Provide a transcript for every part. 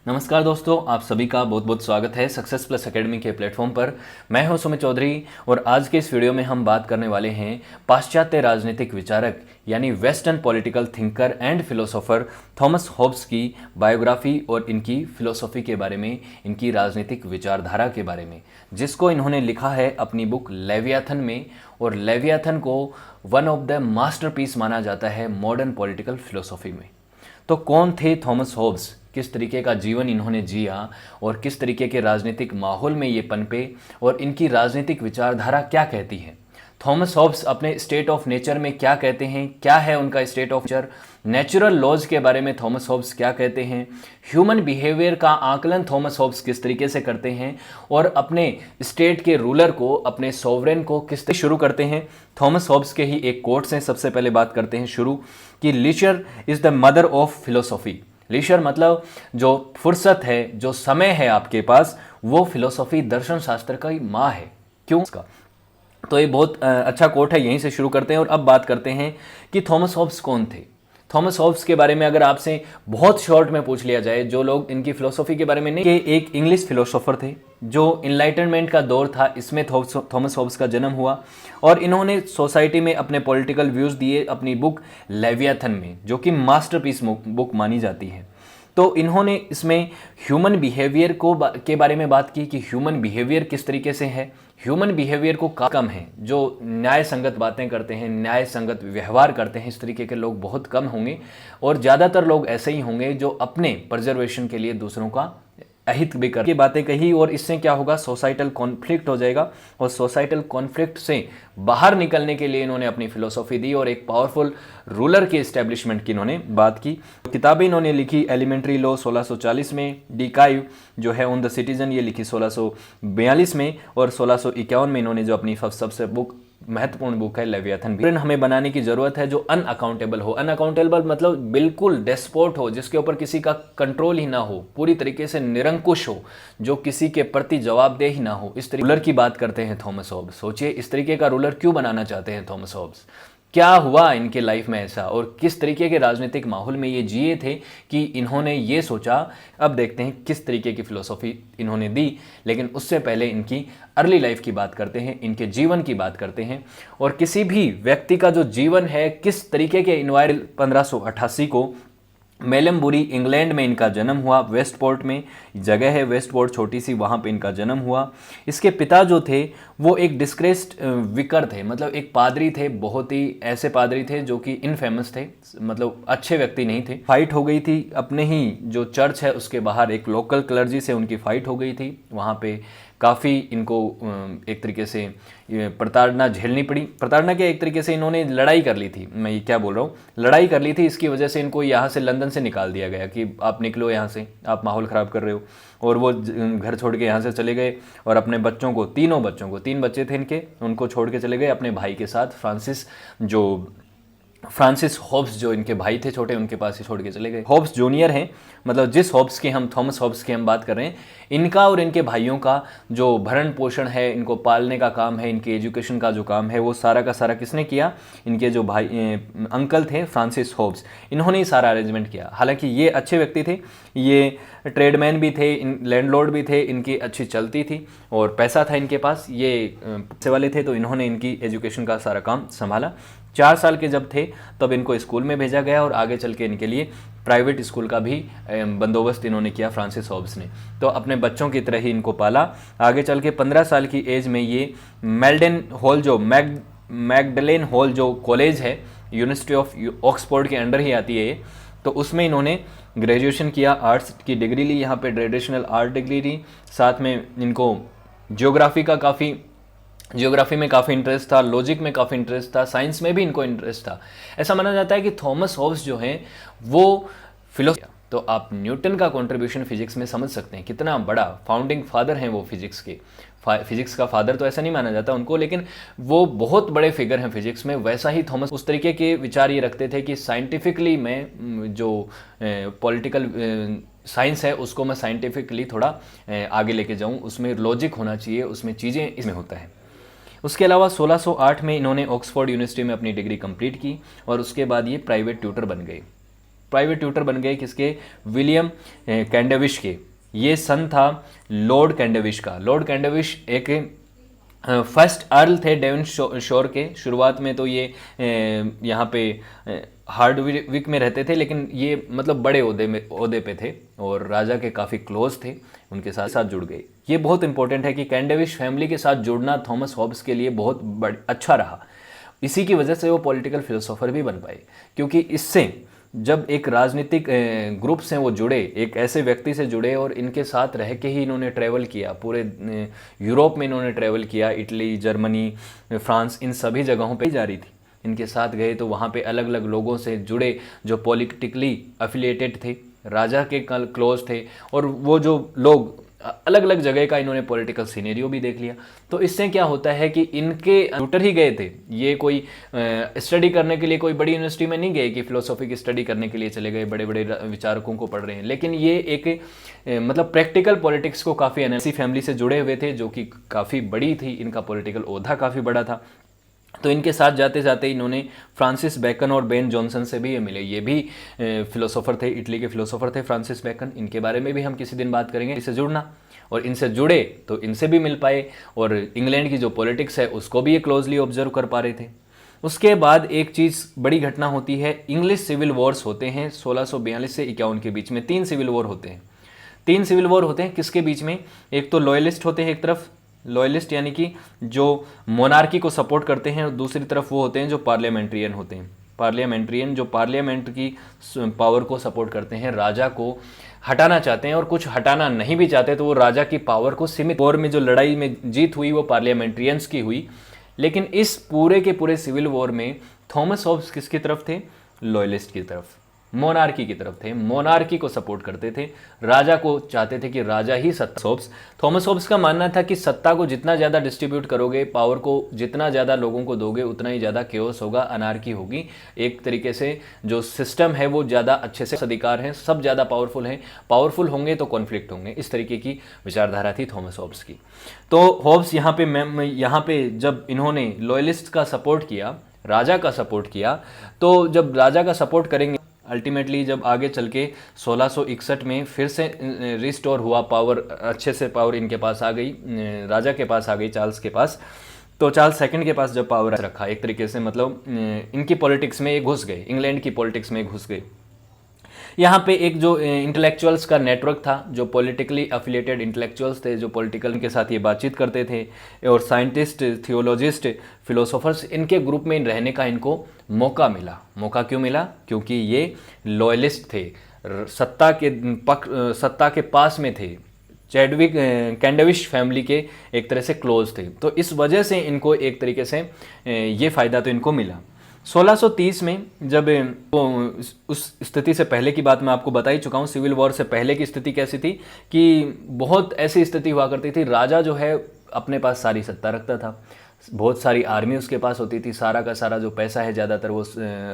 नमस्कार दोस्तों, आप सभी का बहुत बहुत स्वागत है सक्सेस प्लस एकेडमी के प्लेटफॉर्म पर। मैं हूं सुमित चौधरी और आज के इस वीडियो में हम बात करने वाले हैं पाश्चात्य राजनीतिक विचारक यानी western political thinker and philosopher Thomas Hobbes की बायोग्राफी और इनकी फिलोसॉफी के बारे में, इनकी राजनीतिक विचारधारा के बारे में, जिसको इन्होंने लिखा है अपनी बुक लेवियाथन में। और लेवियाथन को वन ऑफ द मास्टरपीस माना जाता है मॉडर्न पॉलिटिकल फिलोसॉफी में। तो कौन थे थॉमस हॉब्स, किस तरीके का जीवन इन्होंने जिया और किस तरीके के राजनीतिक माहौल में ये पनपे और इनकी राजनीतिक विचारधारा क्या कहती है। थॉमस हॉब्स अपने स्टेट ऑफ नेचर में क्या कहते हैं, क्या है उनका state of nature, natural laws के बारे में थॉमस हॉब्स क्या कहते हैं, ह्यूमन बिहेवियर का आकलन थॉमस हॉब्स किस तरीके से करते हैं और अपने स्टेट के रूलर को, अपने सोवरेन को किस तरह शुरू करते हैं। थॉमस हॉब्स के ही एक कोट से सबसे पहले बात करते हैं शुरू कि leisure is the mother of philosophy. Leisure मतलब जो फुर्सत है, जो समय है आपके पास, वो फिलोसॉफी दर्शन शास्त्र का ही माँ है। क्यों इसका? तो ये बहुत अच्छा कोट है, यहीं से शुरू करते हैं। और अब बात करते हैं कि थॉमस हॉब्स कौन थे। थॉमस हॉब्स के बारे में अगर आपसे बहुत शॉर्ट में पूछ लिया जाए, जो लोग इनकी फिलोसॉफी के बारे में नहीं, कि एक इंग्लिश फिलोसोफर थे जो इनलाइटनमेंट का दौर था, इसमें थॉमस हॉब्स का जन्म हुआ और इन्होंने सोसाइटी में अपने पॉलिटिकल व्यूज़ दिए अपनी बुक लेवियाथन में, जो कि मास्टरपीस बुक मानी जाती है। तो इन्होंने इसमें ह्यूमन बिहेवियर के बारे में बात की कि ह्यूमन बिहेवियर किस तरीके से है। ह्यूमन बिहेवियर को कम है, जो न्याय संगत बातें करते हैं, न्याय संगत व्यवहार करते हैं, इस तरीके के लोग बहुत कम होंगे और ज़्यादातर लोग ऐसे ही होंगे जो अपने प्रिजर्वेशन के लिए दूसरों का अहित भी कर बातें कही। और इससे क्या होगा, सोसाइटल कॉन्फ्लिक्ट हो जाएगा और सोसाइटल कॉन्फ्लिक्ट से बाहर निकलने के लिए इन्होंने अपनी फिलोसॉफी दी और एक पावरफुल रूलर के इस्टेब्लिशमेंट की इन्होंने बात की। किताबें इन्होंने लिखी, एलिमेंट्री लॉ 1640 में, डिकाइव जो है ऑन द सिटीजन ये लिखी 1642 में और 1651 में इन्होंने जो अपनी सबसे बुक महत्वपूर्ण बुक है लेवियाथन भी। हमें बनाने की जरूरत है जो अनअकाउंटेबल हो। अनअकाउंटेबल मतलब बिल्कुल डेस्पोट हो, जिसके ऊपर किसी का कंट्रोल ही ना हो, पूरी तरीके से निरंकुश हो, जो किसी के प्रति जवाबदेह ही ना हो। इस तरीके रूलर की बात करते हैं थॉमस हॉब्स। सोचिए इस तरीके का रूलर क्यों बनाना चाहते हैं थॉमस हॉब्स, क्या हुआ इनके लाइफ में ऐसा और किस तरीके के राजनीतिक माहौल में ये जिए थे कि इन्होंने ये सोचा। अब देखते हैं किस तरीके की फिलोसॉफी इन्होंने दी, लेकिन उससे पहले इनकी अर्ली लाइफ की बात करते हैं, इनके जीवन की बात करते हैं। और किसी भी व्यक्ति का जो जीवन है, किस तरीके के इन्वायरल 1588 को मेलमबुरी इंग्लैंड में इनका जन्म हुआ। वेस्टपोर्ट में जगह है, वेस्टपोर्ट छोटी सी, वहाँ पे इनका जन्म हुआ। इसके पिता जो थे वो एक डिस्ग्रेस्ड विकर थे, मतलब एक पादरी थे, बहुत ही ऐसे पादरी थे जो कि इनफेमस थे, मतलब अच्छे व्यक्ति नहीं थे। फाइट हो गई थी अपने ही जो चर्च है उसके बाहर, एक लोकल क्लर्जी से उनकी फाइट हो गई थी। वहाँ पे काफ़ी इनको एक तरीके से प्रताड़ना झेलनी पड़ी। प्रताड़ना क्या, एक तरीके से इन्होंने लड़ाई कर ली थी, मैं ये क्या बोल रहा हूँ, लड़ाई कर ली थी। इसकी वजह से इनको यहाँ से, लंदन से निकाल दिया गया कि आप निकलो यहाँ से, आप माहौल ख़राब कर रहे हो। और वो घर छोड़ के यहाँ से चले गए और अपने बच्चों को, तीन बच्चे थे इनके, उनको छोड़ के चले गए अपने भाई के साथ। फ्रांसिस हॉब्स जो इनके भाई थे छोटे, उनके पास ही छोड़ के चले गए। हॉब्स जूनियर हैं, मतलब जिस हॉब्स की हम, थॉमस हॉब्स की हम बात कर रहे हैं, इनका और इनके भाइयों का जो भरण पोषण है, इनको पालने का काम है, इनके एजुकेशन का जो काम है, वो सारा का सारा किसने किया, इनके जो भाई अंकल थे फ्रांसिस हॉब्स, इन्होंने ही सारा अरेंजमेंट किया। हालांकि ये अच्छे व्यक्ति थे, ये ट्रेडमैन भी थे, लैंडलॉर्ड भी थे, इनकी अच्छी चलती थी और पैसा था इनके पास, ये पैसे वाले थे, तो इन्होंने इनकी एजुकेशन का सारा काम संभाला। 4 साल के जब थे तब इनको स्कूल में भेजा गया और आगे चल के इनके लिए प्राइवेट स्कूल का भी बंदोबस्त इन्होंने किया फ्रांसिस हॉब्स ने। तो अपने बच्चों की तरह ही इनको पाला। आगे चल के 15 साल की एज में ये मेल्डन हॉल, जो मैगडलेन हॉल जो कॉलेज है, यूनिवर्सिटी ऑफ ऑक्सफोर्ड के अंडर ही आती है ये, तो उसमें इन्होंने ग्रेजुएशन किया, आर्ट्स की डिग्री ली, यहाँ पे ट्रेडिशनल आर्ट डिग्री ली। साथ में इनको जियोग्राफी में काफ़ी इंटरेस्ट था, लॉजिक में काफ़ी इंटरेस्ट था, साइंस में भी इनको इंटरेस्ट था। ऐसा माना जाता है कि थॉमस हॉब्स जो हैं वो फिलोसफी, तो आप न्यूटन का कंट्रीब्यूशन फिजिक्स में समझ सकते हैं, कितना बड़ा फाउंडिंग फादर हैं वो फिजिक्स के। फिजिक्स का फादर तो ऐसा नहीं माना जाता उनको, लेकिन वो बहुत बड़े फिगर हैं फिजिक्स में। वैसा ही थॉमस उस तरीके के विचार ये रखते थे कि साइंटिफिकली मैं जो पॉलिटिकल साइंस है उसको मैं साइंटिफिकली थोड़ा आगे लेके जाऊँ, उसमें लॉजिक होना चाहिए, उसमें चीज़ें इसमें होता है। उसके अलावा 1608 में इन्होंने ऑक्सफोर्ड यूनिवर्सिटी में अपनी डिग्री कंप्लीट की और उसके बाद ये प्राइवेट ट्यूटर बन गए। प्राइवेट ट्यूटर बन गए किसके? विलियम कैंडेविश के। ये सन था लॉर्ड कैंडेविश का। लॉर्ड कैंडेविश एक फर्स्ट अर्ल थे डेवनशोर के। शुरुआत में तो ये यहाँ पे हार्डविक में रहते थे, लेकिन ये मतलब बड़े ओहदे पे थे और राजा के काफ़ी क्लोज थे, उनके साथ साथ जुड़ गए। ये बहुत इंपॉर्टेंट है कि कैंडेविश फैमिली के साथ जुड़ना थॉमस हॉब्स के लिए बहुत अच्छा रहा। इसी की वजह से वो पॉलिटिकल फिलोसोफर भी बन पाए, क्योंकि इससे जब एक राजनीतिक ग्रुप से वो जुड़े, एक ऐसे व्यक्ति से जुड़े और इनके साथ रह के ही इन्होंने ट्रैवल किया, पूरे यूरोप में इन्होंने ट्रैवल किया, इटली, जर्मनी, फ्रांस, इन सभी जगहों पे जा रही थी, इनके साथ गए तो वहाँ पे अलग अलग लोगों से जुड़े जो पॉलिटिकली अफिलिएटेड थे, राजा के क्लोज थे, और वो जो लोग अलग अलग जगह का इन्होंने पॉलिटिकल सिनेरियो भी देख लिया। तो इससे क्या होता है कि इनके ट्यूटर ही गए थे, ये कोई स्टडी करने के लिए कोई बड़ी यूनिवर्सिटी में नहीं गए कि फिलोसॉफी की स्टडी करने के लिए चले गए, बड़े बड़े विचारकों को पढ़ रहे हैं, लेकिन ये एक मतलब प्रैक्टिकल पॉलिटिक्स को काफ़ी ऐसी फैमिली से जुड़े हुए थे जो कि काफ़ी बड़ी थी, इनका पॉलिटिकल ओहदा काफ़ी बड़ा था। तो इनके साथ जाते जाते इन्होंने फ्रांसिस बेकन और बेन जॉनसन से भी ये मिले। ये भी फिलोसोफर थे, इटली के फिलोसोफर थे फ्रांसिस बेकन। इनके बारे में भी हम किसी दिन बात करेंगे। इससे जुड़ना और इनसे जुड़े तो इनसे भी मिल पाए, और इंग्लैंड की जो पॉलिटिक्स है उसको भी ये क्लोजली ऑब्जर्व कर पा रहे थे। उसके बाद एक चीज़ बड़ी घटना होती है, इंग्लिश सिविल वॉर्स होते हैं 1642 से 51 के बीच में। 3 सिविल वॉर होते हैं। 3 सिविल वॉर होते हैं किसके बीच में? एक तो लॉयलिस्ट होते हैं, एक तरफ लॉयलिस्ट यानी कि जो मोनार्की को सपोर्ट करते हैं, और दूसरी तरफ वो होते हैं जो पार्लियामेंट्रियन होते हैं। पार्लियामेंट्रियन जो पार्लियामेंट की पावर को सपोर्ट करते हैं, राजा को हटाना चाहते हैं, और कुछ हटाना नहीं भी चाहते तो वो राजा की पावर को सीमित। वॉर में जो लड़ाई में जीत हुई वो पार्लियामेंट्रियंस की हुई, लेकिन इस पूरे के पूरे सिविल वॉर में थॉमस हॉब्स किसकी तरफ थे? लॉयलिस्ट की तरफ, मोनार्की की तरफ थे। मोनार्की को सपोर्ट करते थे, राजा को चाहते थे कि राजा ही सत्ता। थॉमस हॉब्स का मानना था कि सत्ता को जितना ज़्यादा डिस्ट्रीब्यूट करोगे, पावर को जितना ज़्यादा लोगों को दोगे, उतना ही ज़्यादा केओस होगा, अनार्की होगी। एक तरीके से जो सिस्टम है वो ज़्यादा अच्छे से अधिकार हैं, सब ज़्यादा पावरफुल हैं, पावरफुल होंगे तो कॉन्फ्लिक्ट होंगे। इस तरीके की विचारधारा थी थॉमस हॉब्स की। तो हॉब्स यहाँ पे जब इन्होंने लॉयलिस्ट का सपोर्ट किया, राजा का सपोर्ट किया, तो जब राजा का सपोर्ट करेंगे, अल्टीमेटली जब आगे चल के 1661 में फिर से रिस्टोर हुआ पावर, अच्छे से पावर इनके पास आ गई, राजा के पास आ गई, चार्ल्स के पास। तो चार्ल्स सेकंड के पास जब पावर रखा, एक तरीके से मतलब इनकी पॉलिटिक्स में ये घुस गए, इंग्लैंड की पॉलिटिक्स में घुस गए। यहाँ पे एक जो इंटेलेक्चुअल्स का नेटवर्क था, जो पॉलिटिकली अफिलिएटेड इंटेलेक्चुअल्स थे, जो पॉलिटिकल के साथ ये बातचीत करते थे, और साइंटिस्ट, थियोलॉजिस्ट, फिलोसोफर्स, इनके ग्रुप में रहने का इनको मौका मिला। मौका क्यों मिला? क्योंकि ये लॉयलिस्ट थे, सत्ता के पास में थे, चैडविक कैंडेविश फैमिली के एक तरह से क्लोज थे। तो इस वजह से इनको एक तरीके से ये फ़ायदा तो इनको मिला। 1630 में जब उस स्थिति से पहले की बात मैं आपको बता ही चुका हूँ, सिविल वॉर से पहले की स्थिति कैसी थी कि बहुत ऐसी स्थिति हुआ करती थी, राजा जो है अपने पास सारी सत्ता रखता था, बहुत सारी आर्मी उसके पास होती थी, सारा का सारा जो पैसा है ज़्यादातर वो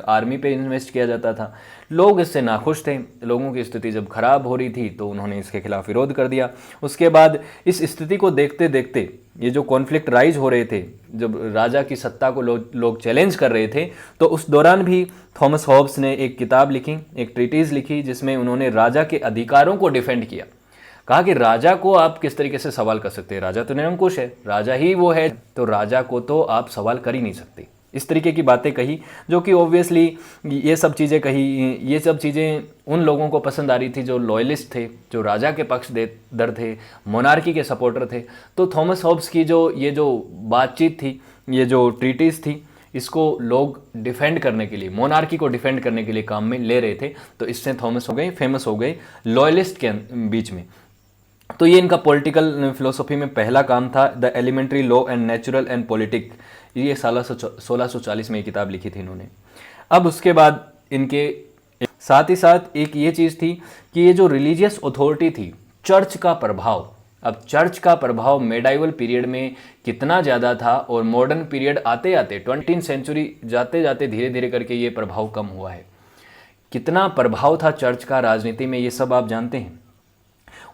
आर्मी पे इन्वेस्ट किया जाता था। लोग इससे नाखुश थे, लोगों की स्थिति जब खराब हो रही थी तो उन्होंने इसके खिलाफ विरोध कर दिया। उसके बाद इस स्थिति को देखते देखते ये जो कॉन्फ्लिक्ट राइज हो रहे थे, जब राजा की सत्ता को लोग चैलेंज कर रहे थे, तो उस दौरान भी थॉमस हॉब्स ने एक किताब लिखी, एक ट्रीटीज लिखी, जिसमें उन्होंने राजा के अधिकारों को डिफेंड किया। कहा कि राजा को आप किस तरीके से सवाल कर सकते हैं, राजा तो निरंकुश है, राजा ही वो है, तो राजा को तो आप सवाल कर ही नहीं सकते। इस तरीके की बातें कही, जो कि ऑब्वियसली ये सब चीज़ें उन लोगों को पसंद आ रही थी जो लॉयलिस्ट थे, जो राजा के पक्षधर थे, मोनार्की के सपोर्टर थे। तो थॉमस हॉब्स की ये जो बातचीत थी, ये जो ट्रीटीज थी, इसको लोग डिफेंड करने के लिए, मोनार्की को डिफेंड करने के लिए काम में ले रहे थे। तो इससे थॉमस फेमस हो गए लॉयलिस्ट के बीच में। तो ये इनका पॉलिटिकल फिलोसॉफी में पहला काम था, the elementary law and natural and politic. ये 1640 में ये किताब लिखी थी इन्होंने। अब उसके बाद इनके साथ ही साथ एक ये चीज़ थी कि ये जो रिलीजियस अथॉरिटी थी, चर्च का प्रभाव, अब चर्च का प्रभाव मेडाइवल पीरियड में कितना ज़्यादा था, और मॉडर्न पीरियड आते आते 20वीं सेंचुरी जाते जाते धीरे धीरे करके ये प्रभाव कम हुआ है। कितना प्रभाव था चर्च का राजनीति में, ये सब आप जानते हैं।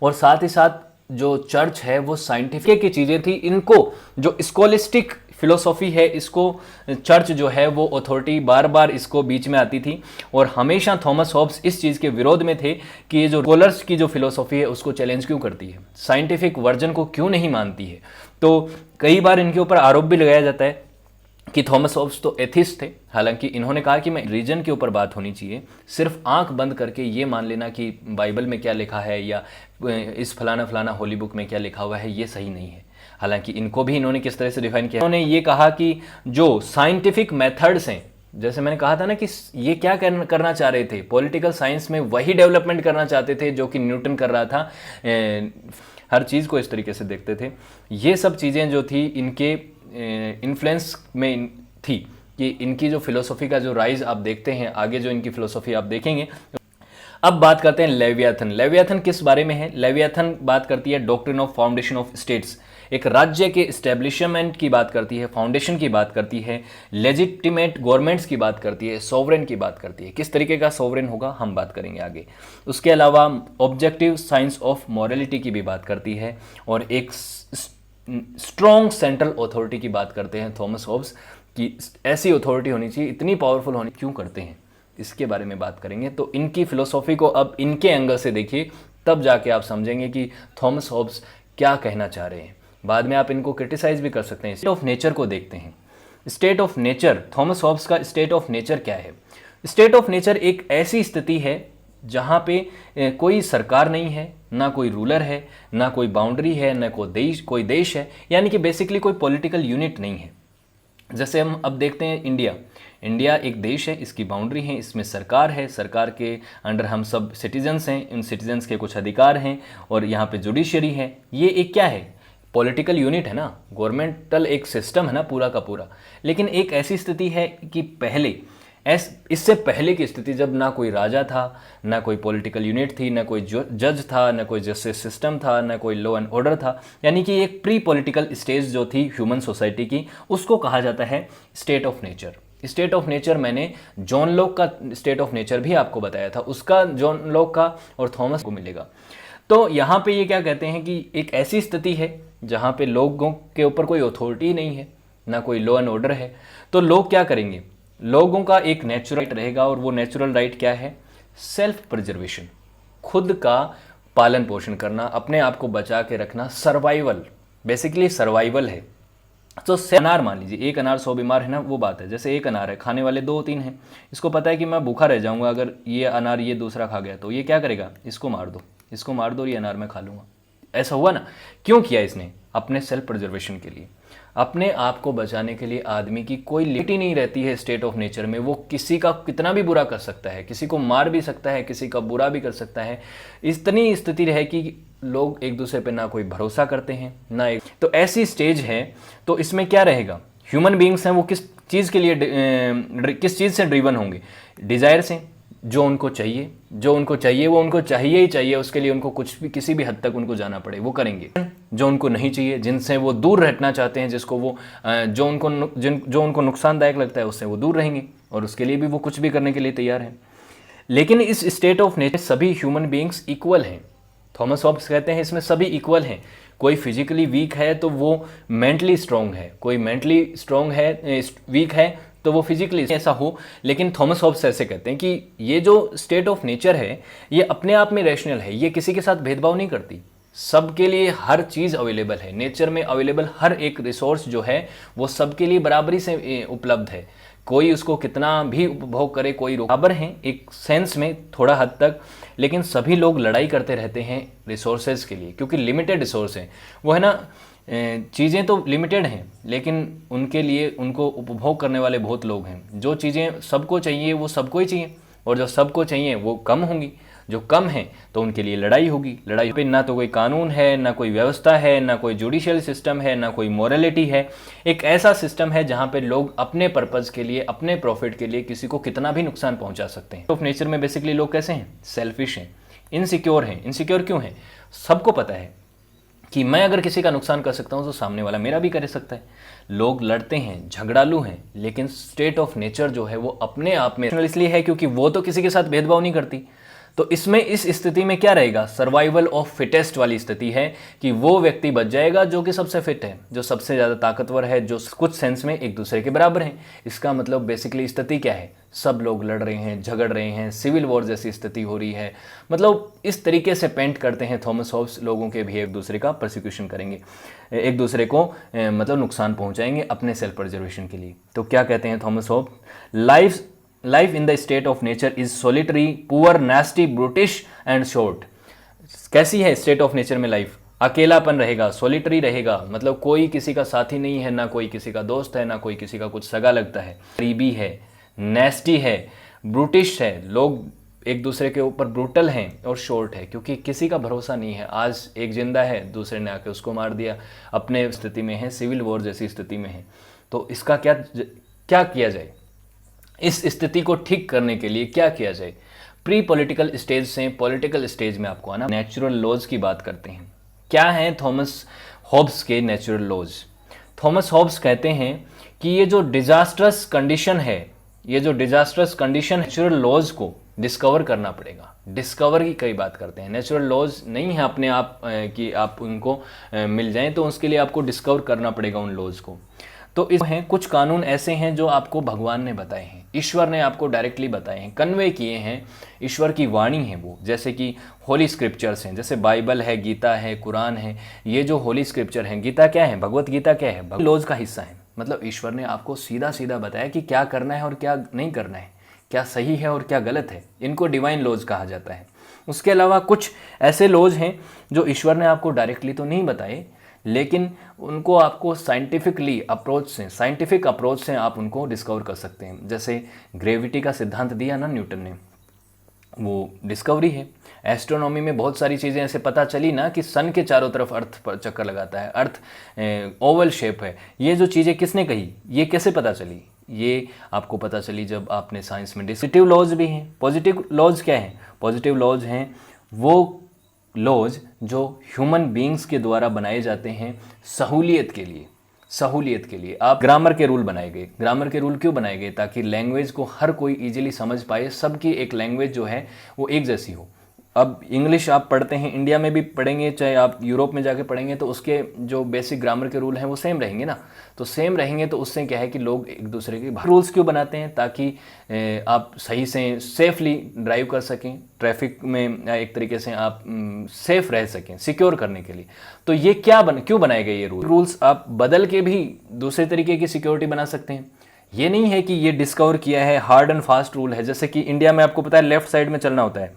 और साथ ही साथ जो चर्च है वो साइंटिफिक की चीज़ें थी, इनको जो स्कॉलिस्टिक फिलोसॉफी है इसको चर्च जो है वो अथॉरिटी बार बार इसको बीच में आती थी और हमेशा थॉमस हॉब्स इस चीज़ के विरोध में थे कि ये जो स्कॉलर्स की जो फिलोसॉफी है उसको चैलेंज क्यों करती है, साइंटिफिक वर्जन को क्यों नहीं मानती है। तो कई बार इनके ऊपर आरोप भी लगाया जाता है कि थॉमस हॉब्स तो एथिस्ट थे, हालांकि इन्होंने कहा कि मैं रीजन के ऊपर बात होनी चाहिए, सिर्फ आंख बंद करके ये मान लेना कि बाइबल में क्या लिखा है या इस फलाना फलाना होली बुक में क्या लिखा हुआ है ये सही नहीं है। हालांकि इनको भी इन्होंने किस तरह से डिफाइन किया, उन्होंने ये कहा कि जो साइंटिफिक मेथड्स हैं, जैसे मैंने कहा था ना कि ये क्या करना चाह रहे थे, पॉलिटिकल साइंस में वही डेवलपमेंट करना चाहते थे जो कि न्यूटन कर रहा था, हर चीज़ को इस तरीके से देखते थे। ये सब चीज़ें जो थी इनके इन्फ्लुएंस में थी कि इनकी जो फिलोसॉफी का जो राइज आप देखते हैं, आगे जो इनकी फिलोसॉफी आप देखेंगे। अब बात करते हैं लेवियाथन। लेवियाथन किस बारे में है? लेवियाथन बात करती है doctrine of foundation of states, एक राज्य के इस्टेब्लिशमेंट की बात करती है, फाउंडेशन की बात करती है, लेजिटिमेट गवर्नमेंट्स की बात करती है, सोवरेन की बात करती है। किस तरीके का सोवरेन होगा हम बात करेंगे आगे। उसके अलावा ऑब्जेक्टिव साइंस ऑफ मॉरलिटी की भी बात करती है और एक स्ट्रॉन्ग सेंट्रल अथॉरिटी की बात करते हैं थॉमस हॉब्स की ऐसी अथॉरिटी होनी चाहिए, इतनी पावरफुल होनी क्यों करते हैं इसके बारे में बात करेंगे। तो इनकी फिलोसॉफी को अब इनके एंगल से देखिए, तब जाके आप समझेंगे कि थॉमस हॉब्स क्या कहना चाह रहे हैं। बाद में आप इनको क्रिटिसाइज भी कर सकते हैं। स्टेट ऑफ नेचर को देखते हैं। State of nature, Thomas Hobbes का स्टेट ऑफ नेचर क्या है? स्टेट ऑफ नेचर एक ऐसी स्थिति है जहाँ पे कोई सरकार नहीं है, ना कोई रूलर है, ना कोई बाउंड्री है, ना कोई देश है, यानी कि बेसिकली कोई पॉलिटिकल यूनिट नहीं है। जैसे हम अब देखते हैं इंडिया एक देश है, इसकी बाउंड्री है, इसमें सरकार है, सरकार के अंडर हम सब सिटीजन्स हैं, इन सिटीजन्स के कुछ अधिकार हैं और यहाँ पे जुडिशरी है। ये एक क्या है? पॉलिटिकल यूनिट है ना, गवर्नमेंटल एक सिस्टम है ना पूरा का पूरा। लेकिन एक ऐसी स्थिति है कि इससे पहले की स्थिति जब ना कोई राजा था, ना कोई पॉलिटिकल यूनिट थी, ना कोई जज था, ना कोई जस्टिस सिस्टम था, ना कोई लॉ एंड ऑर्डर था, यानी कि एक प्री पॉलिटिकल स्टेज जो थी ह्यूमन सोसाइटी की, उसको कहा जाता है state of nature. State of nature मैंने जॉन लॉक का स्टेट ऑफ नेचर भी आपको बताया था, उसका जॉन लॉक का और थॉमस को मिलेगा। तो यहाँ पे ये क्या कहते हैं कि एक ऐसी स्थिति है जहाँ पे लोगों के ऊपर कोई अथॉरिटी नहीं है, ना कोई लॉ एंड ऑर्डर है, तो लोग क्या करेंगे? लोगों का एक नेचुरल राइट रहेगा और वो नेचुरल राइट क्या है? सेल्फ प्रिजर्वेशन, खुद का पालन पोषण करना, अपने आप को बचा के रखना, सर्वाइवल, बेसिकली सर्वाइवल है। तो अनार मान लीजिए, एक अनार 100 बीमार है ना, वो बात है। जैसे एक अनार है, खाने वाले 2-3 हैं, इसको पता है कि मैं भूखा रह जाऊंगा अगर ये अनार ये दूसरा खा गया, तो ये क्या करेगा? इसको मार दो, इसको मार दो, ये अनार मैं खा लूँगा। ऐसा हुआ ना? क्यों किया इसने? अपने सेल्फ प्रिजर्वेशन के लिए, अपने आप को बचाने के लिए। आदमी की कोई लिमिट ही नहीं रहती है स्टेट ऑफ नेचर में, वो किसी का कितना भी बुरा कर सकता है, किसी को मार भी सकता है, किसी का बुरा भी कर सकता है। इतनी स्थिति रहे कि लोग एक दूसरे पे ना कोई भरोसा करते हैं ना एक, तो ऐसी स्टेज है। तो इसमें क्या रहेगा? ह्यूमन बींग्स हैं, वो किस चीज़ के लिए किस चीज़ से ड्रिवन होंगे? डिज़ायर से, जो उनको चाहिए वो उनको चाहिए ही चाहिए, उसके लिए उनको कुछ भी किसी भी हद तक उनको जाना पड़े वो करेंगे। जो उनको नहीं चाहिए, जिनसे वो दूर रहना चाहते हैं, जिसको वो जो उनको नुकसानदायक लगता है उससे वो दूर रहेंगे और उसके लिए भी वो कुछ भी करने के लिए तैयार हैं। लेकिन इस स्टेट ऑफ नेचर सभी ह्यूमन बींग्स इक्वल हैं। थॉमस हॉब्स कहते हैं इसमें सभी इक्वल हैं। कोई फिजिकली वीक है तो वो मेंटली स्ट्रॉन्ग है, कोई मेंटली स्ट्रॉन्ग है वीक है तो वो फिजिकली ऐसा हो। लेकिन थॉमस हॉब्स ऐसे कहते हैं कि ये जो स्टेट ऑफ नेचर है ये अपने आप में रैशनल है, ये किसी के साथ भेदभाव नहीं करती, सबके लिए हर चीज़ अवेलेबल है। नेचर में अवेलेबल हर एक रिसोर्स जो है वो सबके लिए बराबरी से उपलब्ध है। कोई उसको कितना भी उपभोग करे, कोई बराबर हैं एक सेंस में थोड़ा हद तक, लेकिन सभी लोग लड़ाई करते रहते हैं रिसोर्सेज के लिए, क्योंकि लिमिटेड रिसोर्स हैं। वो है ना, चीज़ें तो लिमिटेड हैं लेकिन उनके लिए उनको उपभोग करने वाले बहुत लोग हैं। जो चीज़ें सबको चाहिए वो सबको ही चाहिए, और जो सबको चाहिए वो कम होंगी। जो कम है तो उनके लिए लड़ाई होगी। लड़ाई पे ना तो कोई कानून है, ना कोई व्यवस्था है, ना कोई जुडिशियल सिस्टम है, ना कोई मॉरलिटी है। एक ऐसा सिस्टम है जहाँ पे लोग अपने पर्पज़ के लिए, अपने प्रॉफिट के लिए किसी को कितना भी नुकसान पहुँचा सकते हैं। ऑफ नेचर में बेसिकली लोग कैसे हैं? सेल्फिश हैं, इनसिक्योर हैं। इनसिक्योर क्यों हैं? सबको पता है कि मैं अगर किसी का नुकसान कर सकता हूँ तो सामने वाला मेरा भी कर सकता है। लोग लड़ते हैं, झगड़ालू हैं, लेकिन स्टेट ऑफ नेचर जो है वो अपने आप में इसलिए है क्योंकि वो तो किसी के साथ भेदभाव नहीं करती। तो इसमें इस स्थिति में क्या रहेगा, सर्वाइवल ऑफ फिटेस्ट वाली स्थिति है कि वो व्यक्ति बच जाएगा जो कि सबसे फिट है, जो सबसे ज़्यादा ताकतवर है, जो कुछ सेंस में एक दूसरे के बराबर हैं। इसका मतलब बेसिकली स्थिति क्या है, सब लोग लड़ रहे हैं, झगड़ रहे हैं, सिविल वॉर जैसी स्थिति हो रही है। मतलब इस तरीके से पेंट करते हैं थॉमस हॉब्स लोगों के भी एक दूसरे का प्रोसिक्यूशन करेंगे, एक दूसरे को मतलब नुकसान पहुंचाएंगे अपने सेल्फ प्रिजर्वेशन के लिए। तो क्या कहते हैं Thomas Hobbes, life in the state of nature is solitary, poor, nasty, brutish and short. कैसी है स्टेट ऑफ नेचर में लाइफ, अकेलापन रहेगा, सोलिटरी रहेगा, मतलब कोई किसी का साथी नहीं है, ना कोई किसी का दोस्त है, ना कोई किसी का कुछ सगा लगता है, गरीबी है, नेस्टी है, ब्रूटिश है, लोग एक दूसरे के ऊपर ब्रूटल हैं, और शॉर्ट है क्योंकि किसी का भरोसा नहीं है। आज एक जिंदा है, दूसरे ने आके उसको मार दिया, अपने स्थिति में है, सिविल वॉर जैसी स्थिति में है। तो इसका क्या किया जाए, इस स्थिति को ठीक करने के लिए क्या किया जाए। प्री पॉलिटिकल स्टेज से पॉलिटिकल स्टेज में आपको आना, नेचुरल लॉज की बात करते हैं। क्या है थॉमस हॉब्स के नेचुरल लॉज। थॉमस हॉब्स कहते हैं कि ये जो डिजास्ट्रस कंडीशन है, ये जो डिजास्ट्रस कंडीशन, नेचुरल लॉज को डिस्कवर करना पड़ेगा। डिस्कवर की कई बात करते हैं, नेचुरल लॉज नहीं है अपने आप कि आप उनको मिल जाएं, तो उसके लिए आपको डिस्कवर करना पड़ेगा उन लॉज को। तो इस हैं कुछ कानून ऐसे हैं जो आपको भगवान ने बताए हैं, ईश्वर ने आपको डायरेक्टली बताए हैं, कन्वे किए हैं, ईश्वर की वाणी है वो, जैसे कि होली स्क्रिप्चर्स हैं, जैसे बाइबल है, गीता है, कुरान है। ये जो होली स्क्रिप्चर हैं, गीता क्या है, भगवत गीता क्या है, लॉज का हिस्सा है। मतलब ईश्वर ने आपको सीधा सीधा बताया कि क्या करना है और क्या नहीं करना है, क्या सही है और क्या गलत है। इनको डिवाइन लॉज कहा जाता है। उसके अलावा कुछ ऐसे लॉज हैं जो ईश्वर ने आपको डायरेक्टली तो नहीं बताए, लेकिन उनको आपको साइंटिफिक अप्रोच से आप उनको डिस्कवर कर सकते हैं। जैसे ग्रेविटी का सिद्धांत दिया ना न्यूटन ने, वो डिस्कवरी है। एस्ट्रोनॉमी में बहुत सारी चीज़ें ऐसे पता चली ना कि सन के चारों तरफ अर्थ पर चक्कर लगाता है, अर्थ ओवल शेप है। ये जो चीज़ें किसने कही, ये कैसे पता चली, ये आपको पता चली जब आपने साइंस में पॉजिटिव लॉज भी हैं। पॉजिटिव लॉज क्या हैं, पॉजिटिव लॉज हैं वो लॉज जो ह्यूमन बीइंग्स के द्वारा बनाए जाते हैं सहूलियत के लिए। आप ग्रामर के रूल बनाए गए। ग्रामर के रूल क्यों बनाए गए, ताकि लैंग्वेज को हर कोई इजीली समझ पाए, सबकी एक लैंग्वेज जो है वो एक जैसी हो। अब इंग्लिश आप पढ़ते हैं, इंडिया में भी पढ़ेंगे, चाहे आप यूरोप में जाके पढ़ेंगे, तो उसके जो बेसिक ग्रामर के रूल हैं वो सेम रहेंगे ना। तो सेम रहेंगे तो उससे क्या है कि लोग एक दूसरे के रूल्स क्यों बनाते हैं, ताकि आप सही से सेफली ड्राइव कर सकें, ट्रैफिक में एक तरीके से आप सेफ रह सकें, सिक्योर करने के लिए। तो ये क्यों बनाए गए ये रूल्स आप बदल के भी दूसरे तरीके की सिक्योरिटी बना सकते हैं। ये नहीं है कि ये डिस्कवर किया है हार्ड एंड फास्ट रूल है। जैसे कि इंडिया में आपको पता है लेफ्ट साइड में चलना होता है,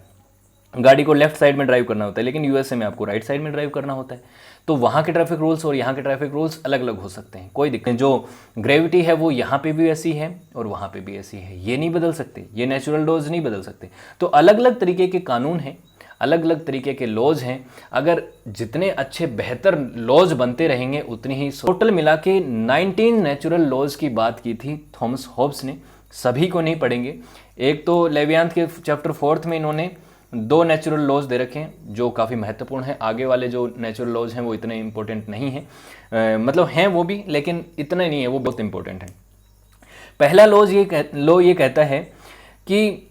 गाड़ी को लेफ्ट साइड में ड्राइव करना होता है, लेकिन यूएसए में आपको राइट साइड में ड्राइव करना होता है। तो वहाँ के ट्रैफिक रूल्स और यहाँ के ट्रैफिक रूल्स अलग अलग हो सकते हैं, कोई दिक्कत नहीं। जो ग्रेविटी है वो यहाँ पे भी ऐसी है और वहाँ पे भी ऐसी है, ये नहीं बदल सकते, ये नेचुरल लॉज नहीं बदल सकते। तो अलग अलग तरीके के कानून हैं, अलग अलग तरीके के लॉज हैं। अगर जितने अच्छे बेहतर लॉज बनते रहेंगे उतनी ही। टोटल मिला के 19 नेचुरल लॉज की बात की थी थॉमस हॉब्स ने। सभी को नहीं पढ़ेंगे। एक तो लेवियांत के चैप्टर 4 में इन्होंने 2 नेचुरल लॉज दे रखे हैं जो काफ़ी महत्वपूर्ण हैं। आगे वाले जो नेचुरल लॉज हैं वो इतने इंपॉर्टेंट नहीं हैं, मतलब हैं वो भी, लेकिन इतने नहीं है, वो बहुत इंपॉर्टेंट हैं। पहला लॉ ये कहता है कि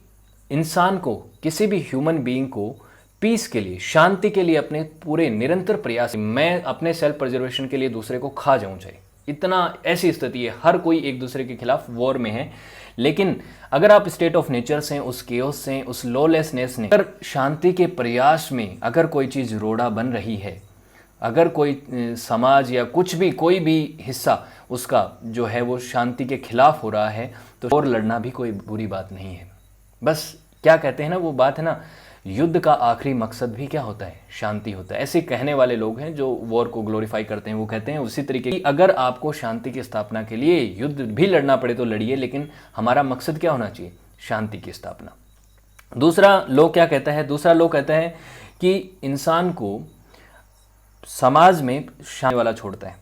इंसान को, किसी भी ह्यूमन बीइंग को पीस के लिए, शांति के लिए अपने पूरे निरंतर प्रयास, मैं अपने सेल्फ प्रिजर्वेशन के लिए दूसरे को खा जाऊं चाहिए, इतना ऐसी स्थिति है। हर कोई एक दूसरे के खिलाफ वॉर में है। लेकिन अगर आप स्टेट ऑफ नेचर से, उस केओस से, उस लॉलेसनेस ने, अगर शांति के प्रयास में अगर कोई चीज़ रोड़ा बन रही है, अगर कोई समाज या कुछ भी, कोई भी हिस्सा उसका जो है वो शांति के खिलाफ हो रहा है, तो और लड़ना भी कोई बुरी बात नहीं है। बस क्या कहते हैं ना, वो बात है ना, युद्ध का आखिरी मकसद भी क्या होता है, शांति होता है। ऐसे कहने वाले लोग हैं जो वॉर को ग्लोरीफाई करते हैं, वो कहते हैं उसी तरीके की, अगर आपको शांति की स्थापना के लिए युद्ध भी लड़ना पड़े तो लड़िए, लेकिन हमारा मकसद क्या होना चाहिए, शांति की स्थापना। दूसरा लॉ क्या कहता है, दूसरा लॉ कहता है कि इंसान को समाज में शांति वाला छोड़ता है।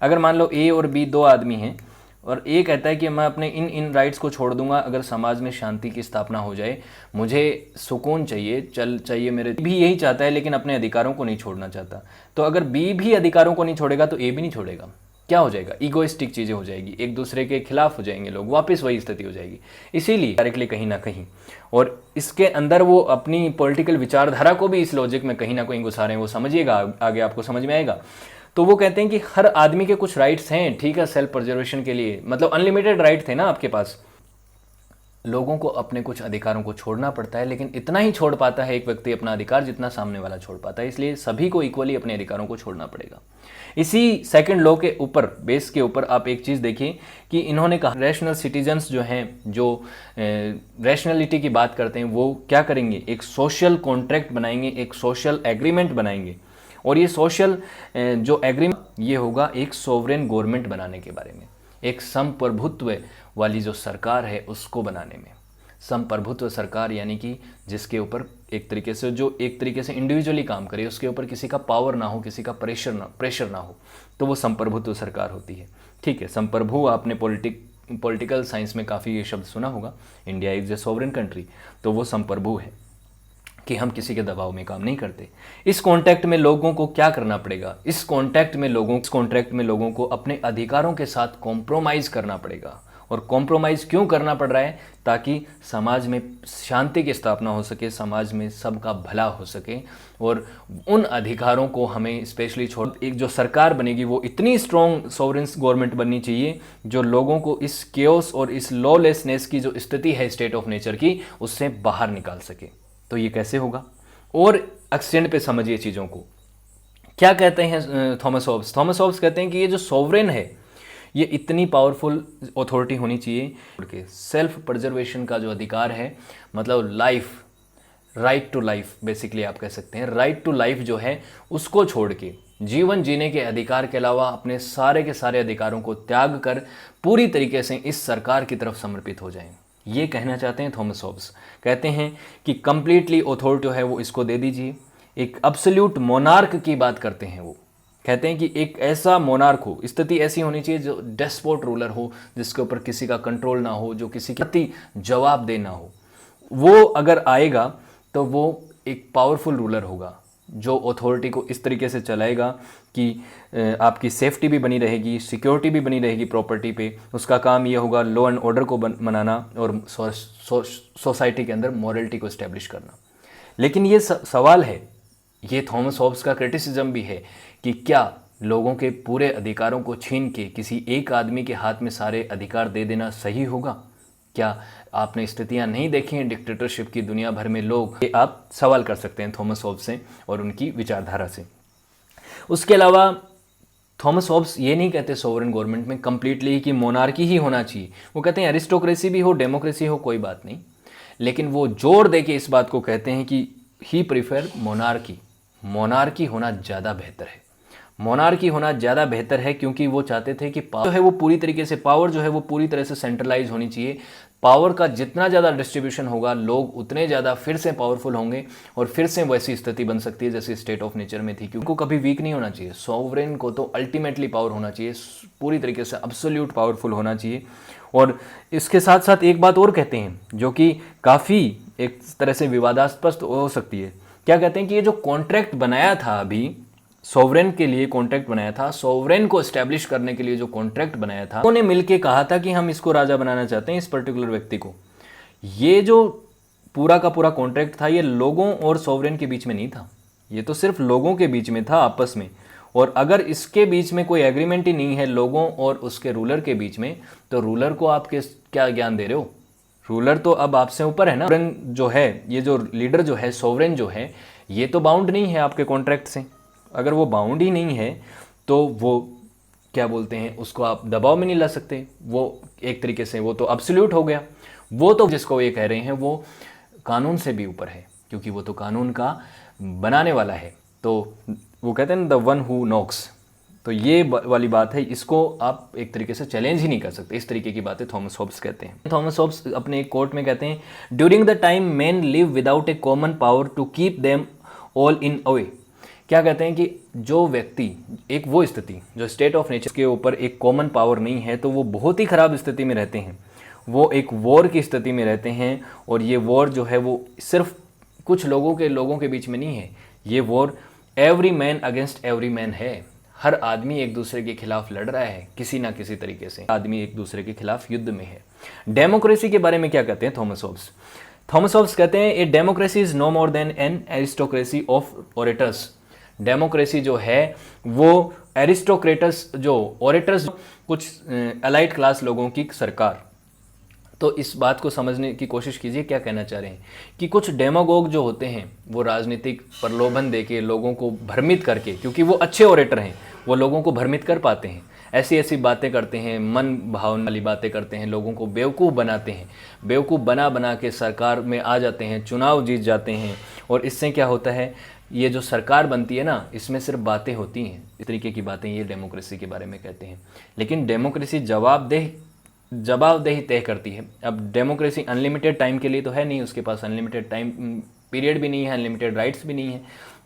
अगर मान लो ए और बी 2 आदमी हैं और ए कहता है कि मैं अपने इन राइट्स को छोड़ दूंगा अगर समाज में शांति की स्थापना हो जाए, मुझे सुकून चाहिए, मेरे भी यही चाहता है, लेकिन अपने अधिकारों को नहीं छोड़ना चाहता। तो अगर बी भी अधिकारों को नहीं छोड़ेगा तो ए भी नहीं छोड़ेगा। क्या हो जाएगा, ईगोइस्टिक चीज़ें हो जाएगी, एक दूसरे के खिलाफ हो जाएंगे लोग, वापस वही स्थिति हो जाएगी। इसीलिए डायरेक्टली कहीं ना कहीं, और इसके अंदर वो अपनी पॉलिटिकल विचारधारा को भी इस लॉजिक में कहीं ना कहीं घुसा रहे हैं, वो समझिएगा, आगे आपको समझ में आएगा। तो वो कहते हैं कि हर आदमी के कुछ राइट्स हैं, ठीक है, सेल्फ प्रिजर्वेशन के लिए, मतलब अनलिमिटेड राइट थे ना आपके पास, लोगों को अपने कुछ अधिकारों को छोड़ना पड़ता है, लेकिन इतना ही छोड़ पाता है एक व्यक्ति अपना अधिकार जितना सामने वाला छोड़ पाता है, इसलिए सभी को इक्वली अपने अधिकारों को छोड़ना पड़ेगा। इसी सेकंड लॉ के ऊपर, बेस के ऊपर आप एक चीज़ देखिए कि इन्होंने कहा रैशनल सिटीजन्स जो हैं, जो रैशनलिटी की बात करते हैं, वो क्या करेंगे, एक सोशल कॉन्ट्रैक्ट बनाएंगे, एक सोशल एग्रीमेंट बनाएंगे, और ये सोशल जो एग्रीमेंट ये होगा एक सोवरेन गवर्नमेंट बनाने के बारे में, एक संप्रभुत्व वाली जो सरकार है उसको बनाने में। संप्रभुत्व सरकार यानी कि जिसके ऊपर एक तरीके से, जो एक तरीके से इंडिविजुअली काम करे, उसके ऊपर किसी का पावर ना हो, किसी का प्रेशर ना हो, तो वो संप्रभुत्व सरकार होती है। ठीक है, संप्रभु आपने पॉलिटिकल साइंस में काफ़ी ये शब्द सुना होगा, India is a sovereign country, तो वो संप्रभु है कि हम किसी के दबाव में काम नहीं करते। इस कॉन्टैक्ट में लोगों को क्या करना पड़ेगा, इस कॉन्ट्रैक्ट में लोगों को अपने अधिकारों के साथ कॉम्प्रोमाइज़ करना पड़ेगा। और कॉम्प्रोमाइज़ क्यों करना पड़ रहा है, ताकि समाज में शांति की स्थापना हो सके, समाज में सबका भला हो सके, और उन अधिकारों को हमें स्पेशली छोड़, एक जो सरकार बनेगी वो इतनी स्ट्रॉन्ग सोवरेन गवर्नमेंट बननी चाहिए जो लोगों को इस केओस और इस लॉलेसनेस की जो स्थिति है स्टेट ऑफ नेचर की, उससे बाहर निकाल सके। तो ये कैसे होगा, और एक्सटेंड पे समझिए चीज़ों को। क्या कहते हैं थॉमस हॉब्स? थॉमस हॉब्स कहते हैं कि ये जो सोवरेन है ये इतनी पावरफुल अथॉरिटी होनी चाहिए, सेल्फ प्रिजर्वेशन का जो अधिकार है, मतलब life, right to life basically आप कह सकते हैं, राइट टू लाइफ जो है उसको छोड़ के जीवन जीने के अधिकार के अलावा अपने सारे के सारे अधिकारों को त्याग कर पूरी तरीके से इस सरकार की तरफ समर्पित हो जाएं। ये कहना चाहते हैं थॉमस हॉब्स। कहते हैं कि कंप्लीटली अथॉरिटी जो है वो इसको दे दीजिए। एक अब्सोल्यूट मोनार्क की बात करते हैं वो, कहते हैं कि एक ऐसा मोनार्क हो, स्थिति ऐसी होनी चाहिए जो डेस्पोट रूलर हो, जिसके ऊपर किसी का कंट्रोल ना हो, जो किसी के प्रति जवाब देना हो। वो अगर आएगा तो वो एक पावरफुल रूलर होगा जो अथॉरिटी को इस तरीके से चलाएगा कि आपकी सेफ्टी भी बनी रहेगी, सिक्योरिटी भी बनी रहेगी प्रॉपर्टी पे। उसका काम ये होगा लॉ एंड ऑर्डर को बनाना और सोसाइटी के अंदर मॉरलिटी को इस्टेब्लिश करना। लेकिन ये सवाल है, ये थॉमस हॉब्स का क्रिटिसिज्म भी है कि क्या लोगों के पूरे अधिकारों को छीन के किसी एक आदमी के हाथ में सारे अधिकार दे देना सही होगा? क्या आपने स्थितियां नहीं देखी हैं डिक्टेटरशिप की दुनिया भर में लोग? ये आप सवाल कर सकते हैं थॉमस हॉब्स से और उनकी विचारधारा से। उसके अलावा थॉमस हॉब्स ये नहीं कहते सोवरेन गवर्नमेंट में कंप्लीटली कि मोनार्की ही होना चाहिए। वो कहते हैं एरिस्टोक्रेसी भी हो, डेमोक्रेसी हो, कोई बात नहीं, लेकिन वो जोर दे के इस बात को कहते हैं कि ही प्रीफर मोनार्की, मोनार्की होना ज़्यादा बेहतर है। मोनार्की होना ज़्यादा बेहतर है क्योंकि वो चाहते थे कि पावर जो है वो पूरी तरीके से, पावर जो है वो पूरी तरह से सेंट्रलाइज होनी चाहिए। पावर का जितना ज़्यादा डिस्ट्रीब्यूशन होगा, लोग उतने ज़्यादा फिर से पावरफुल होंगे और फिर से वैसी स्थिति बन सकती है जैसी स्टेट ऑफ नेचर में थी। क्योंकि उनको कभी वीक नहीं होना चाहिए, सोवरेन को तो अल्टीमेटली पावर होना चाहिए, पूरी तरीके से अब्सोल्यूट पावरफुल होना चाहिए। और इसके साथ साथ एक बात और कहते हैं जो कि काफ़ी एक तरह से विवादास्पद हो सकती है। क्या कहते हैं कि ये जो कॉन्ट्रैक्ट बनाया था अभी सोवरेन के लिए, कॉन्ट्रैक्ट बनाया था, सोवरेन को एस्टैब्लिश करने के लिए जो कॉन्ट्रैक्ट बनाया था, उन्होंने मिलके कहा था कि हम इसको राजा बनाना चाहते हैं, इस पर्टिकुलर व्यक्ति को। ये जो पूरा का पूरा कॉन्ट्रैक्ट था ये लोगों और सोवरेन के बीच में नहीं था, ये तो सिर्फ लोगों के बीच में था आपस में। और अगर इसके बीच में कोई एग्रीमेंट ही नहीं है लोगों और उसके रूलर के बीच में, तो रूलर को आप क्या ज्ञान दे रहे हो? रूलर तो अब आपसे ऊपर है ना। सोवरेन जो है, ये जो लीडर जो है, सोवरेन जो है, ये तो बाउंड नहीं है आपके कॉन्ट्रैक्ट से। अगर वो बाउंड ही नहीं है तो वो क्या बोलते हैं, उसको आप दबाव में नहीं ला सकते। वो एक तरीके से वो तो अब्सोल्यूट हो गया। वो तो जिसको ये कह रहे हैं वो कानून से भी ऊपर है, क्योंकि वो तो कानून का बनाने वाला है। तो वो कहते हैं द वन हु नॉक्स। तो ये वाली बात है, इसको आप एक तरीके से चैलेंज ही नहीं कर सकते। इस तरीके की बातें थॉमस हॉब्स कहते हैं। थॉमस हॉब्स अपने एक कोट में कहते हैं, during the time man live without a common power to keep them all in awe. क्या कहते हैं कि जो व्यक्ति, एक वो स्थिति जो स्टेट ऑफ नेचर के ऊपर एक कॉमन पावर नहीं है, तो वो बहुत ही ख़राब स्थिति में रहते हैं। वो एक वॉर की स्थिति में रहते हैं, और ये वॉर जो है वो सिर्फ कुछ लोगों के बीच में नहीं है। ये war every man against every man है। हर आदमी एक दूसरे के खिलाफ लड़ रहा है, किसी ना किसी तरीके से आदमी एक दूसरे के खिलाफ युद्ध में है। डेमोक्रेसी के बारे में क्या कहते हैं थॉमस हॉब्स? थॉमस हॉब्स कहते हैं a democracy is no more than an aristocracy of orators. Democracy जो है वो एरिस्टोक्रेटस जो ओरेटर्स, कुछ एलाइट क्लास लोगों की सरकार। तो इस बात को समझने की कोशिश कीजिए, क्या कहना चाह रहे हैं कि कुछ डेमागोग जो होते हैं वो राजनीतिक प्रलोभन देके लोगों को भ्रमित करके, क्योंकि वो अच्छे ओरेटर हैं, वो लोगों को भ्रमित कर पाते हैं, ऐसी ऐसी बातें करते हैं, मन भावना वाली बातें करते हैं, लोगों को बेवकूफ़ बनाते हैं, बेवकूफ़ बना बना के सरकार में आ जाते हैं, चुनाव जीत जाते हैं। और इससे क्या होता है, ये जो सरकार बनती है ना, इसमें सिर्फ बातें होती हैं, इस तरीके की बातें ये डेमोक्रेसी के बारे में कहते हैं। लेकिन डेमोक्रेसी जवाबदेही तय करती है। अब डेमोक्रेसी अनलिमिटेड टाइम के लिए तो है नहीं, उसके पास अनलिमिटेड टाइम पीरियड भी नहीं है, अनलिमिटेड राइट्स भी नहीं है।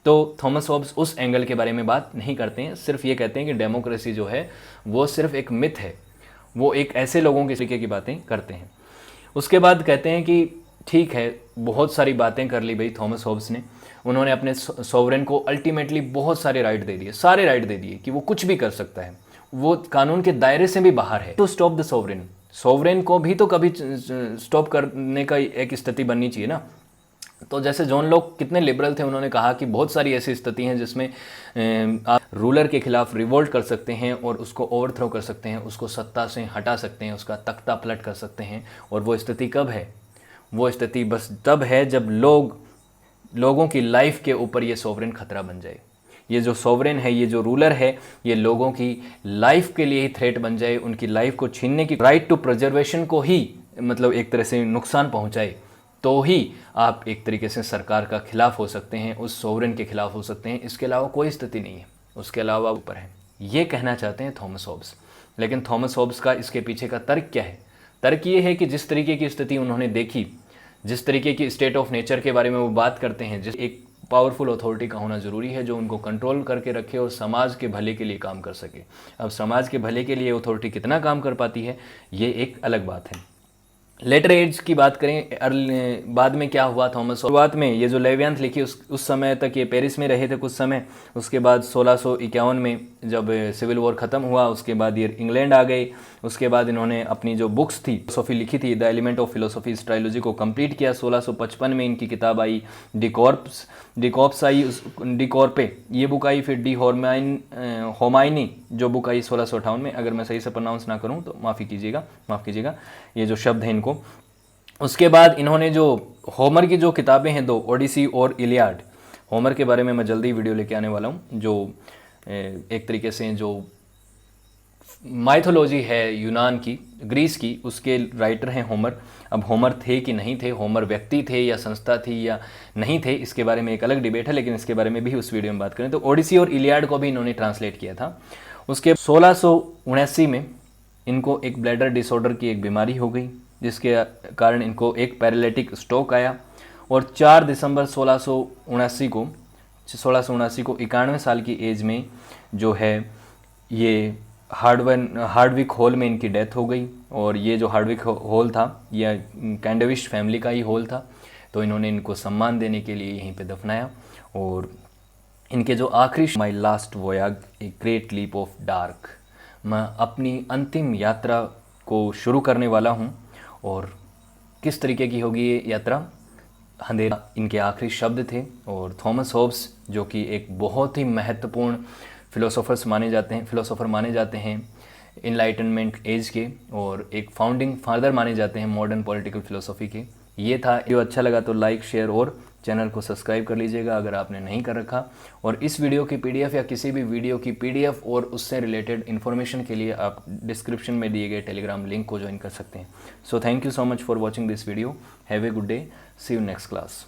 तो थॉमस हॉब्स उस एंगल के बारे में बात नहीं करते हैं, सिर्फ ये कहते हैं कि डेमोक्रेसी जो है वो सिर्फ एक मिथ है, वो एक ऐसे लोगों के तरीके की बातें करते हैं। उसके बाद कहते हैं कि ठीक है, बहुत सारी बातें कर ली भाई थॉमस हॉब्स ने, उन्होंने अपने सोवरेन को अल्टीमेटली बहुत सारे राइट दे दिए, सारे राइट दे दिए कि वो कुछ भी कर सकता है, वो कानून के दायरे से भी बाहर है। तो स्टॉप द सोवरेन, सोवरेन को भी तो कभी स्टॉप करने का एक स्थिति बननी चाहिए ना। तो जैसे जॉन लॉक कितने लिबरल थे, उन्होंने कहा कि बहुत सारी ऐसी स्थिति हैं जिसमें आप रूलर के खिलाफ रिवोल्ट कर सकते हैं और उसको ओवरथ्रो कर सकते हैं, उसको सत्ता से हटा सकते हैं, उसका तख्ता पलट कर सकते हैं। और वो स्थिति कब है? वो स्थिति बस तब है जब लोगों की लाइफ के ऊपर ये सोवरेन खतरा बन जाए। ये जो सोवरेन है, ये जो रूलर है, ये लोगों की लाइफ के लिए ही थ्रेट बन जाए, उनकी लाइफ को छीनने की, राइट टू प्रिजर्वेशन को ही मतलब एक तरह से नुकसान पहुंचाए, तो ही आप एक तरीके से सरकार का खिलाफ हो सकते हैं, उस सोवरेन के खिलाफ हो सकते हैं। इसके अलावा कोई स्थिति नहीं है, उसके अलावा ऊपर है, ये कहना चाहते हैं थॉमस हॉब्स। लेकिन थॉमस हॉब्स का इसके पीछे का तर्क क्या है? तर्क ये है कि जिस तरीके की स्थिति उन्होंने देखी, जिस तरीके की स्टेट ऑफ नेचर के बारे में वो बात करते हैं, जिस एक पावरफुल अथॉरिटी का होना ज़रूरी है जो उनको कंट्रोल करके रखे और समाज के भले के लिए काम कर सके। अब समाज के भले के लिए अथॉरिटी कितना काम कर पाती है, ये एक अलग बात है। लेटर एज की बात करें, बाद में क्या हुआ थॉमस, शुरुआत में ये जो लेवियांथ लिखी उस समय तक ये पेरिस में रहे थे कुछ समय। उसके बाद 1651 में जब सिविल वॉर ख़त्म हुआ, उसके बाद ये इंग्लैंड आ गए। उसके बाद इन्होंने अपनी जो बुक्स थी फिलोसॉफी लिखी थी, द एलिमेंट ऑफ फिलोसॉफी, इस ट्रायोलॉजी को कंप्लीट किया। 1655 में इनकी किताब आई डिकॉर्प्स आई, डिकॉर्पे ये बुक आई। फिर डी होमाइनी जो बुक आई 1658 में, अगर मैं सही से प्रोनाउंस ना करूं तो माफ़ कीजिएगा ये जो शब्द हैं इनको। उसके बाद इन्होंने जो होमर की जो किताबें हैं दो, ओडिसी और इलियाड, होमर के बारे में मैं जल्दी वीडियो लेके आने वाला हूँ, जो एक तरीके से जो माइथोलॉजी है यूनान की, ग्रीस की, उसके राइटर हैं होमर। अब होमर थे कि नहीं थे, होमर व्यक्ति थे या संस्था थी या नहीं थे, इसके बारे में एक अलग डिबेट है, लेकिन इसके बारे में भी उस वीडियो में बात करें। तो ओडिसी और इलियाड को भी इन्होंने ट्रांसलेट किया था। उसके 1679 में इनको एक ब्लैडर डिसऑर्डर की एक बीमारी हो गई, जिसके कारण इनको एक पैरालिटिक स्ट्रोक आया। और 4 दिसंबर 1679 को 91 साल की एज में जो है ये हार्डविक हॉल में इनकी डेथ हो गई। और ये जो हार्डविक हॉल था यह कैंडेविश फैमिली का ही हॉल था, तो इन्होंने इनको सम्मान देने के लिए यहीं पे दफनाया। और इनके जो आखिरी my last voyage a great leap of dark, मैं अपनी अंतिम यात्रा को शुरू करने वाला हूँ। और किस तरीके की होगी ये यात्रा? अंधेरा, इनके आखिरी शब्द थे। और थॉमस हॉब्स जो कि एक बहुत ही महत्वपूर्ण फिलोसोफर माने जाते हैं इनलाइटनमेंट एज के, और एक फाउंडिंग फादर माने जाते हैं मॉडर्न पॉलिटिकल फिलोसॉफी के। ये था, जो अच्छा लगा तो लाइक, शेयर और चैनल को सब्सक्राइब कर लीजिएगा अगर आपने नहीं कर रखा। और इस वीडियो की पीडीएफ या किसी भी वीडियो की पीडीएफ और उससे रिलेटेड इन्फॉर्मेशन के लिए आप डिस्क्रिप्शन में दिए गए टेलीग्राम लिंक को ज्वाइन कर सकते हैं। So thank you so much for watching this video. Have a good day, see you next class.